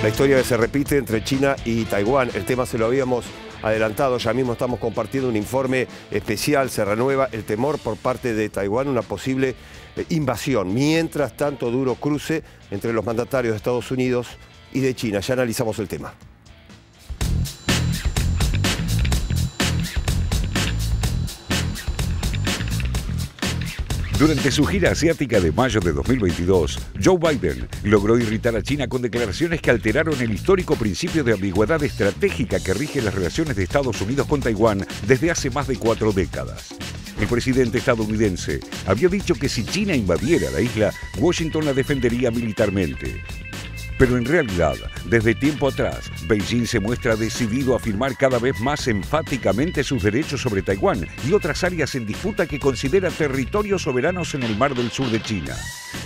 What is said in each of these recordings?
La historia que se repite entre China y Taiwán. El tema se lo habíamos adelantado, ya mismo estamos compartiendo un informe especial. Se renueva el temor por parte de Taiwán, una posible invasión. Mientras tanto, duro cruce entre los mandatarios de Estados Unidos y de China. Ya analizamos el tema. Durante su gira asiática de mayo de 2022, Joe Biden logró irritar a China con declaraciones que alteraron el histórico principio de ambigüedad estratégica que rige las relaciones de Estados Unidos con Taiwán desde hace más de 4 décadas. El presidente estadounidense había dicho que si China invadiera la isla, Washington la defendería militarmente. Pero en realidad, desde tiempo atrás, Beijing se muestra decidido a afirmar cada vez más enfáticamente sus derechos sobre Taiwán y otras áreas en disputa que considera territorios soberanos en el mar del sur de China.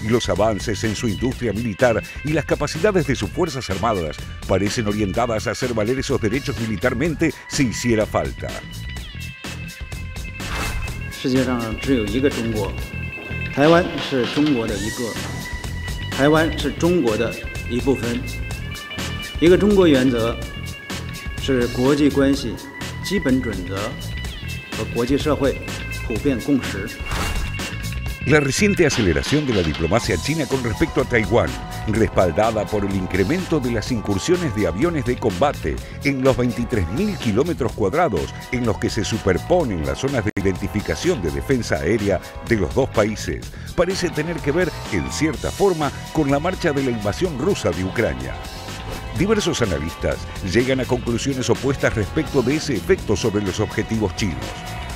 Y los avances en su industria militar y las capacidades de sus fuerzas armadas parecen orientadas a hacer valer esos derechos militarmente si hiciera falta. 世界上只有一个中国，台湾是中国的一个，台湾是中国的一部分。一个中国原则是国际关系基本准则和国际社会普遍共识。 La reciente aceleración de la diplomacia china con respecto a Taiwán, respaldada por el incremento de las incursiones de aviones de combate en los 23.000 kilómetros cuadrados en los que se superponen las zonas de identificación de defensa aérea de los dos países, parece tener que ver, en cierta forma, con la marcha de la invasión rusa de Ucrania. Diversos analistas llegan a conclusiones opuestas respecto de ese efecto sobre los objetivos chinos.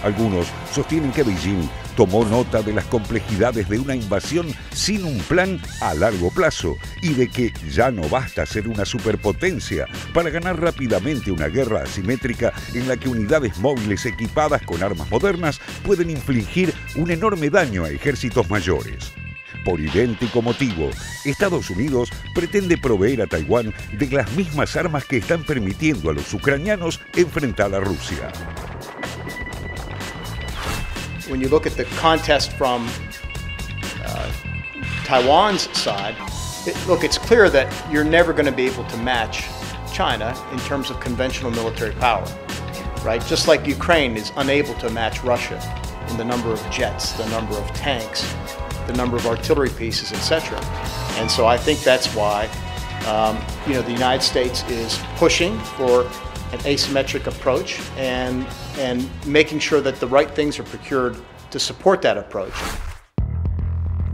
Algunos sostienen que Beijing tomó nota de las complejidades de una invasión sin un plan a largo plazo y de que ya no basta ser una superpotencia para ganar rápidamente una guerra asimétrica en la que unidades móviles equipadas con armas modernas pueden infligir un enorme daño a ejércitos mayores. Por idéntico motivo, Estados Unidos pretende proveer a Taiwán de las mismas armas que están permitiendo a los ucranianos enfrentar a Rusia. When you look at the contest from Taiwan's side, it's clear that you're never going to be able to match China in terms of conventional military power, right? Just like Ukraine is unable to match Russia in the number of jets, the number of tanks, the number of artillery pieces, etc. And so I think that's why, the United States is pushing for an asymmetric approach and making sure that the right things are procured to support that approach.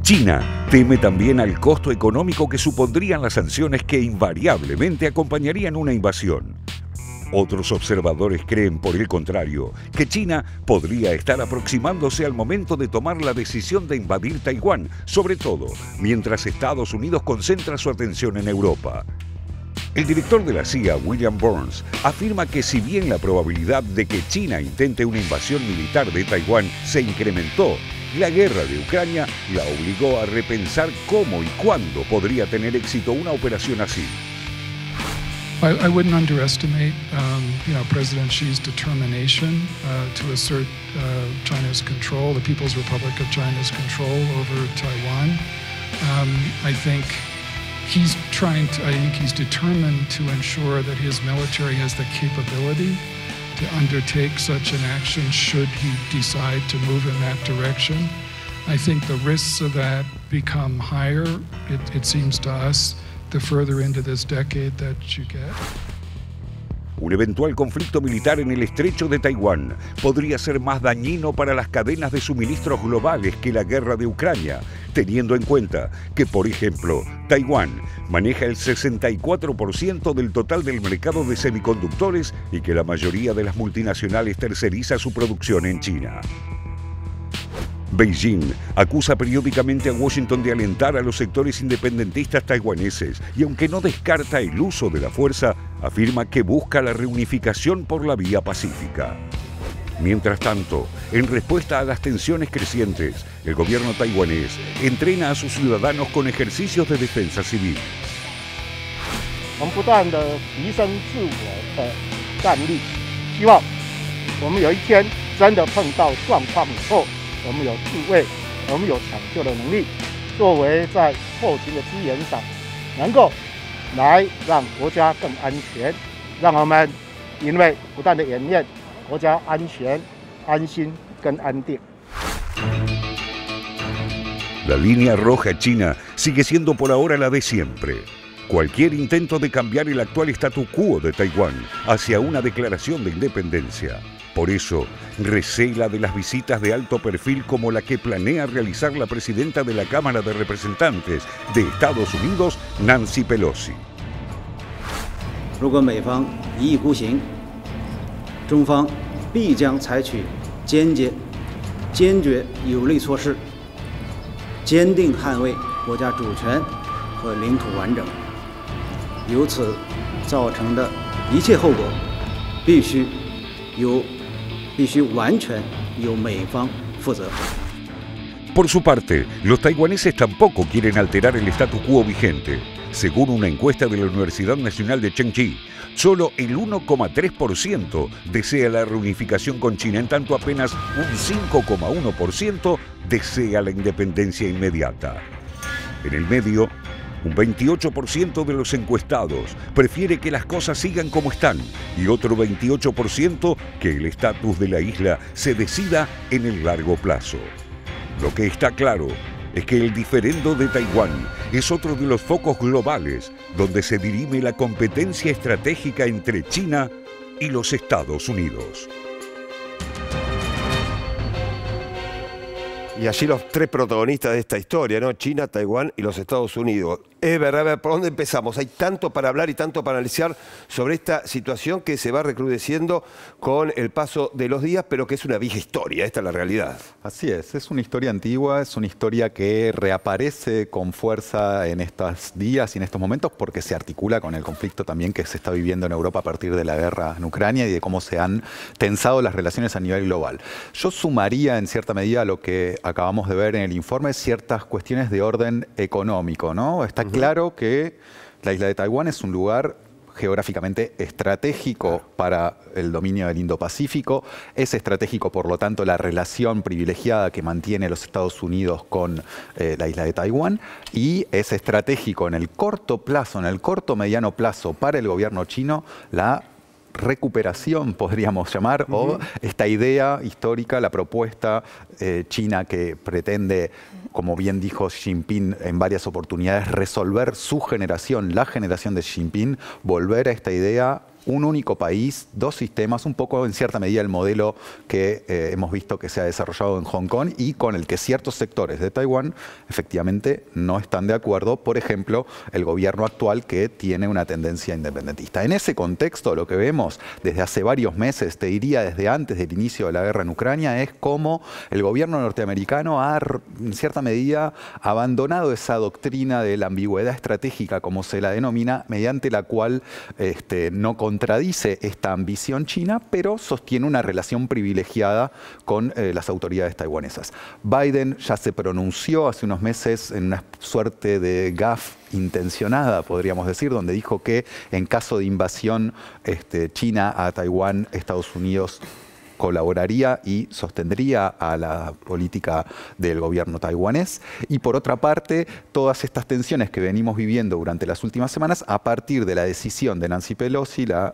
China teme también al costo económico que supondrían las sanciones que invariablemente acompañarían una invasión. Otros observadores creen, por el contrario, que China podría estar aproximándose al momento de tomar la decisión de invadir Taiwán, sobre todo mientras Estados Unidos concentra su atención en Europa. El director de la CIA, William Burns, afirma que si bien la probabilidad de que China intente una invasión militar de Taiwán se incrementó, la guerra de Ucrania la obligó a repensar cómo y cuándo podría tener éxito una operación así. I wouldn't underestimate, President Xi's determination to assert China's control, the People's Republic of China's control over Taiwan. I think he's determined to ensure that his military has the capability to undertake such an action should he decide to move in that direction. I think the risks of that become higher, it seems to us, the further into this decade that you get. Un eventual conflicto militar en el estrecho de Taiwán podría ser más dañino para las cadenas de suministros globales que la guerra de Ucrania, teniendo en cuenta que, por ejemplo, Taiwán maneja el 64% del total del mercado de semiconductores y que la mayoría de las multinacionales terceriza su producción en China. Beijing acusa periódicamente a Washington de alentar a los sectores independentistas taiwaneses y aunque no descarta el uso de la fuerza, afirma que busca la reunificación por la vía pacífica. Mientras tanto, en respuesta a las tensiones crecientes, el gobierno taiwanés entrena a sus ciudadanos con ejercicios de defensa civil. 我们不断地提升自我的战力，希望我们有一天真的碰到状况以后，我们有自卫，我们有抢救的能力，作为在后勤的支援上，能够来让国家更安全，让我们因为不断的演练，国家安全、安心跟安定。 La línea roja china sigue siendo por ahora la de siempre. Cualquier intento de cambiar el actual statu quo de Taiwán hacia una declaración de independencia. Por eso, recela de las visitas de alto perfil como la que planea realizar la presidenta de la Cámara de Representantes de Estados Unidos, Nancy Pelosi. 如果美方一意孤行，中方必将采取坚决有力措施，坚定捍卫国家主权和领土完整。由此造成的一切后果，必须完全由美方负责。 Por su parte, los taiwaneses tampoco quieren alterar el statu quo vigente. Según una encuesta de la Universidad Nacional de Chengchi, solo el 1,3% desea la reunificación con China, en tanto apenas un 5,1% desea la independencia inmediata. En el medio, un 28% de los encuestados prefiere que las cosas sigan como están y otro 28% que el estatus de la isla se decida en el largo plazo. Lo que está claro es que el diferendo de Taiwán es otro de los focos globales donde se dirime la competencia estratégica entre China y los Estados Unidos. Y allí los tres protagonistas de esta historia, ¿no? China, Taiwán y los Estados Unidos. Eber, a ver, ¿por dónde empezamos? Hay tanto para hablar y tanto para analizar sobre esta situación que se va recrudeciendo con el paso de los días, pero que es una vieja historia, esta es la realidad. Así es una historia antigua, es una historia que reaparece con fuerza en estos días y en estos momentos porque se articula con el conflicto también que se está viviendo en Europa a partir de la guerra en Ucrania y de cómo se han tensado las relaciones a nivel global. Yo sumaría en cierta medida a lo que acabamos de ver en el informe ciertas cuestiones de orden económico, ¿no? Está claro que la isla de Taiwán es un lugar geográficamente estratégico para el dominio del Indo-Pacífico, es estratégico por lo tanto la relación privilegiada que mantiene los Estados Unidos con la isla de Taiwán y es estratégico en el corto plazo, en el corto mediano plazo para el gobierno chino la recuperación, podríamos llamar, o esta idea histórica, la propuesta china que pretende, como bien dijo Xi Jinping en varias oportunidades, resolver su generación, la generación de Xi Jinping, volver a esta idea, un único país, dos sistemas, un poco en cierta medida el modelo que hemos visto que se ha desarrollado en Hong Kong y con el que ciertos sectores de Taiwán efectivamente no están de acuerdo, por ejemplo, el gobierno actual que tiene una tendencia independentista. En ese contexto lo que vemos desde hace varios meses, te diría desde antes del inicio de la guerra en Ucrania, es cómo el gobierno norteamericano ha en cierta medida abandonado esa doctrina de la ambigüedad estratégica, como se la denomina, mediante la cual no contradice esta ambición china, pero sostiene una relación privilegiada con las autoridades taiwanesas. Biden ya se pronunció hace unos meses en una suerte de gaffe intencionada, podríamos decir, donde dijo que en caso de invasión China a Taiwán, Estados Unidos colaboraría y sostendría a la política del gobierno taiwanés. Y por otra parte, todas estas tensiones que venimos viviendo durante las últimas semanas, a partir de la decisión de Nancy Pelosi, la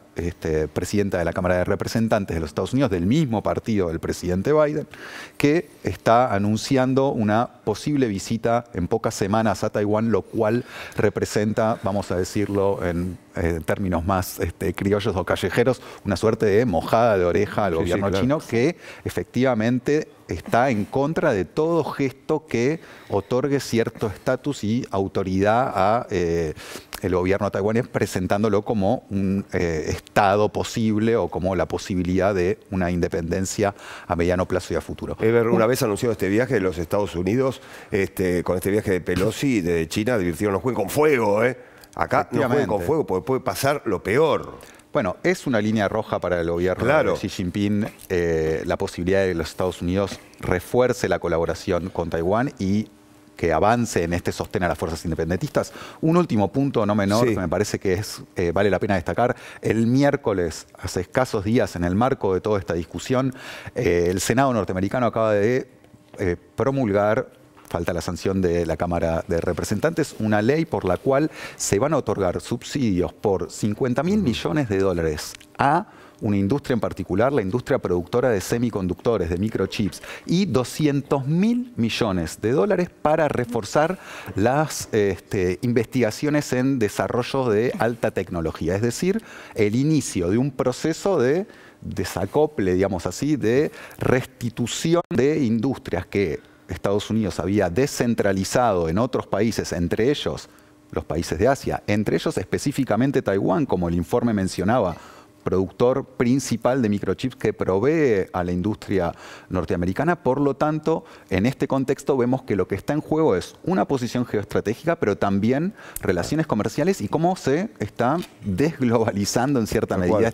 presidenta de la Cámara de Representantes de los Estados Unidos, del mismo partido del presidente Biden, que está anunciando una posible visita en pocas semanas a Taiwán, lo cual representa, vamos a decirlo en términos más criollos o callejeros, una suerte de mojada de oreja al gobierno chino que efectivamente está en contra de todo gesto que otorgue cierto estatus y autoridad a el gobierno taiwanés, presentándolo como un Estado posible o como la posibilidad de una independencia a mediano plazo y a futuro. Eber, una vez anunciado este viaje de los Estados Unidos, con este viaje de Pelosi de China, advirtieron no jueguen con fuego, Acá no jueguen con fuego porque puede pasar lo peor. Bueno, es una línea roja para el gobierno de Xi Jinping la posibilidad de que los Estados Unidos refuerce la colaboración con Taiwán y que avance en este sostén a las fuerzas independentistas. Un último punto no menor que me parece que vale la pena destacar. El miércoles, hace escasos días, en el marco de toda esta discusión, el Senado norteamericano acaba de promulgar falta la sanción de la Cámara de Representantes, una ley por la cual se van a otorgar subsidios por 50.000 millones de dólares a una industria en particular, la industria productora de semiconductores, de microchips, y 200.000 millones de dólares para reforzar las investigaciones en desarrollo de alta tecnología, es decir, el inicio de un proceso de desacople, digamos así, de restitución de industrias que Estados Unidos había descentralizado en otros países, entre ellos los países de Asia, entre ellos específicamente Taiwán, como el informe mencionaba, productor principal de microchips que provee a la industria norteamericana. Por lo tanto, en este contexto vemos que lo que está en juego es una posición geoestratégica, pero también relaciones comerciales y cómo se está desglobalizando en cierta medida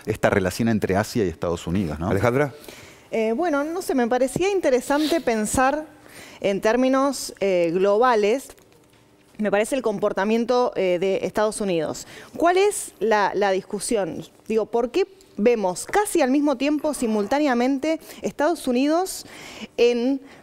esta relación entre Asia y Estados Unidos, ¿no? Alejandra. Bueno, no sé, me parecía interesante pensar en términos globales. Me parece el comportamiento de Estados Unidos. ¿Cuál es la discusión? Digo, ¿por qué vemos casi al mismo tiempo, simultáneamente, Estados Unidos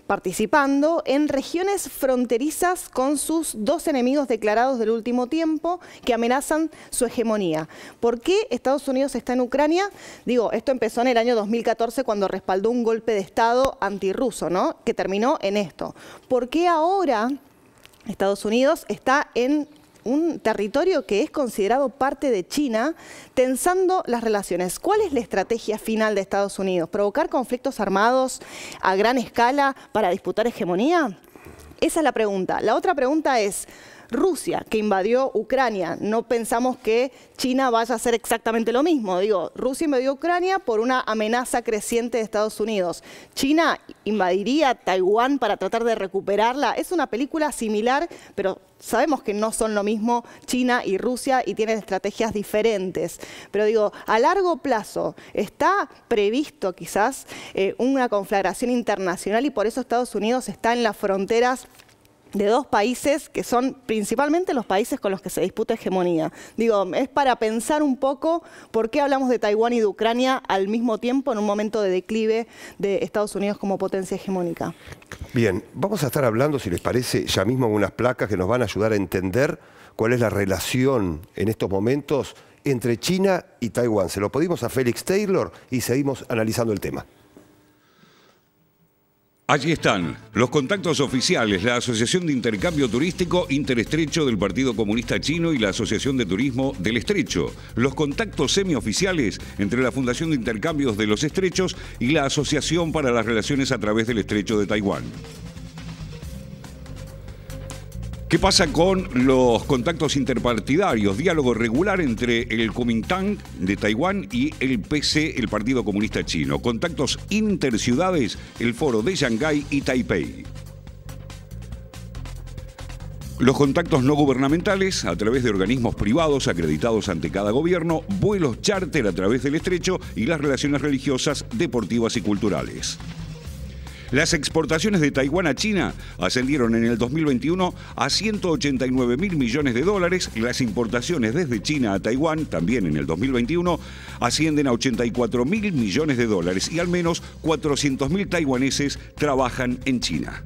participando en regiones fronterizas con sus dos enemigos declarados del último tiempo que amenazan su hegemonía? ¿Por qué Estados Unidos está en Ucrania? Digo, esto empezó en el año 2014 cuando respaldó un golpe de Estado antirruso, ¿no? Que terminó en esto. ¿Por qué ahora Estados Unidos está en un territorio que es considerado parte de China, tensando las relaciones? ¿Cuál es la estrategia final de Estados Unidos? ¿Provocar conflictos armados a gran escala para disputar hegemonía? Esa es la pregunta. La otra pregunta es, Rusia, que invadió Ucrania, no pensamos que China vaya a hacer exactamente lo mismo. Digo, Rusia invadió Ucrania por una amenaza creciente de Estados Unidos. ¿China invadiría Taiwán para tratar de recuperarla? Es una película similar, pero sabemos que no son lo mismo China y Rusia y tienen estrategias diferentes. Pero digo, a largo plazo, ¿está previsto quizás una conflagración internacional y por eso Estados Unidos está en las fronteras de dos países que son principalmente los países con los que se disputa hegemonía? Digo, es para pensar un poco por qué hablamos de Taiwán y de Ucrania al mismo tiempo en un momento de declive de Estados Unidos como potencia hegemónica. Bien, vamos a estar hablando, si les parece, ya mismo unas placas que nos van a ayudar a entender cuál es la relación en estos momentos entre China y Taiwán. Se lo pedimos a Félix Taylor y seguimos analizando el tema. Allí están los contactos oficiales, la Asociación de Intercambio Turístico Interestrecho del Partido Comunista Chino y la Asociación de Turismo del Estrecho. Los contactos semioficiales entre la Fundación de Intercambios de los Estrechos y la Asociación para las Relaciones a través del Estrecho de Taiwán. ¿Qué pasa con los contactos interpartidarios? Diálogo regular entre el Kuomintang de Taiwán y el PC, el Partido Comunista Chino. Contactos interciudades, el Foro de Shanghái y Taipei. Los contactos no gubernamentales a través de organismos privados acreditados ante cada gobierno, vuelos charter a través del Estrecho y las relaciones religiosas, deportivas y culturales. Las exportaciones de Taiwán a China ascendieron en el 2021 a 189.000 millones de dólares. Las importaciones desde China a Taiwán, también en el 2021, ascienden a 84.000 millones de dólares y al menos 400.000 taiwaneses trabajan en China.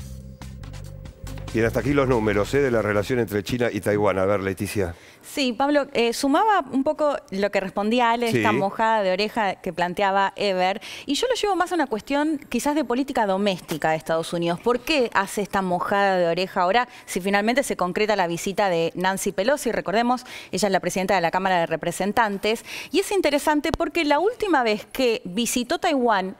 Bien, hasta aquí los números de la relación entre China y Taiwán. A ver, Leticia. Sí, Pablo, sumaba un poco lo que respondía Ale, esta mojada de oreja que planteaba Ever, y yo lo llevo más a una cuestión quizás de política doméstica de Estados Unidos. ¿Por qué hace esta mojada de oreja ahora si finalmente se concreta la visita de Nancy Pelosi? Recordemos, ella es la presidenta de la Cámara de Representantes, y es interesante porque la última vez que visitó Taiwán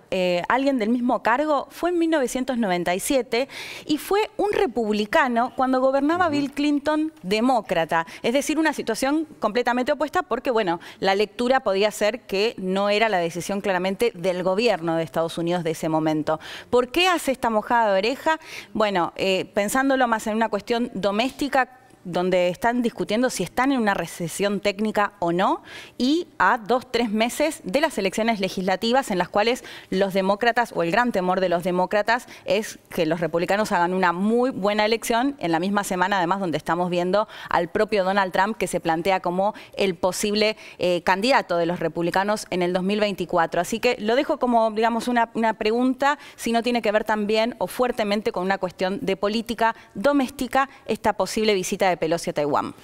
alguien del mismo cargo fue en 1997 y fue un republicano cuando gobernaba Bill Clinton, demócrata, es decir, una situación completamente opuesta porque, bueno, la lectura podía ser que no era la decisión claramente del gobierno de Estados Unidos de ese momento. ¿Por qué hace esta mojada de oreja? Bueno, pensándolo más en una cuestión doméstica, donde están discutiendo si están en una recesión técnica o no, y a 2-3 meses de las elecciones legislativas en las cuales los demócratas, o el gran temor de los demócratas, es que los republicanos hagan una muy buena elección en la misma semana, además, donde estamos viendo al propio Donald Trump, que se plantea como el posible candidato de los republicanos en el 2024. Así que lo dejo como, digamos, una pregunta, si no tiene que ver también o fuertemente con una cuestión de política doméstica, esta posible visita de Pelosi a Taiwán.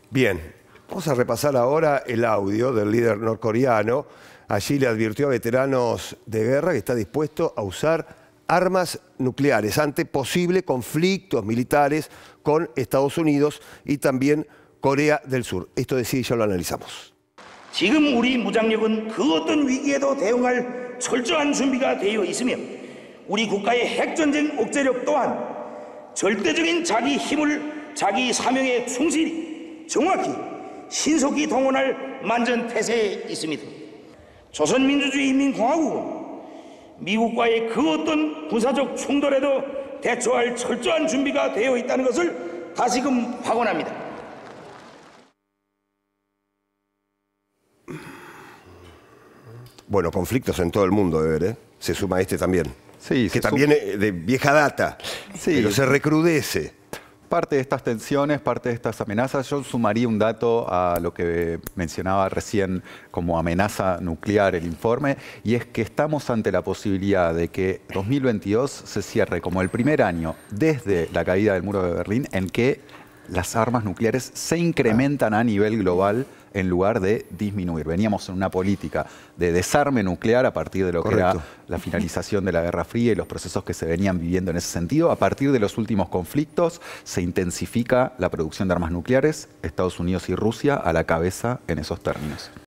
Bien, vamos a repasar ahora el audio del líder norcoreano. Allí le advirtió a veteranos de guerra que está dispuesto a usar armas nucleares ante posibles conflictos militares con Estados Unidos y también Corea del Sur. Esto decía y ya lo analizamos. 지금 우리 무장력은 그 어떤 위기에도 대응할 철저한 준비가 되어 있으며 우리 국가의 핵전쟁 억제력 또한 절대적인 자기 힘을 자기 사명에 충실히 정확히 신속히 동원할 만전태세에 있습니다. 조선민주주의인민공화국은 미국과의 그 어떤 군사적 충돌에도 대처할 철저한 준비가 되어 있다는 것을 다시금 확언합니다. Bueno, conflictos en todo el mundo, ¿eh? Se suma este también. Sí, que también es de vieja data, sí, pero se recrudece. Parte de estas tensiones, parte de estas amenazas, yo sumaría un dato a lo que mencionaba recién como amenaza nuclear el informe, y es que estamos ante la posibilidad de que 2022 se cierre como el primer año desde la caída del muro de Berlín en que las armas nucleares se incrementan a nivel global en lugar de disminuir. Veníamos en una política de desarme nuclear a partir de lo que era la finalización de la Guerra Fría y los procesos que se venían viviendo en ese sentido. A partir de los últimos conflictos se intensifica la producción de armas nucleares, Estados Unidos y Rusia a la cabeza en esos términos.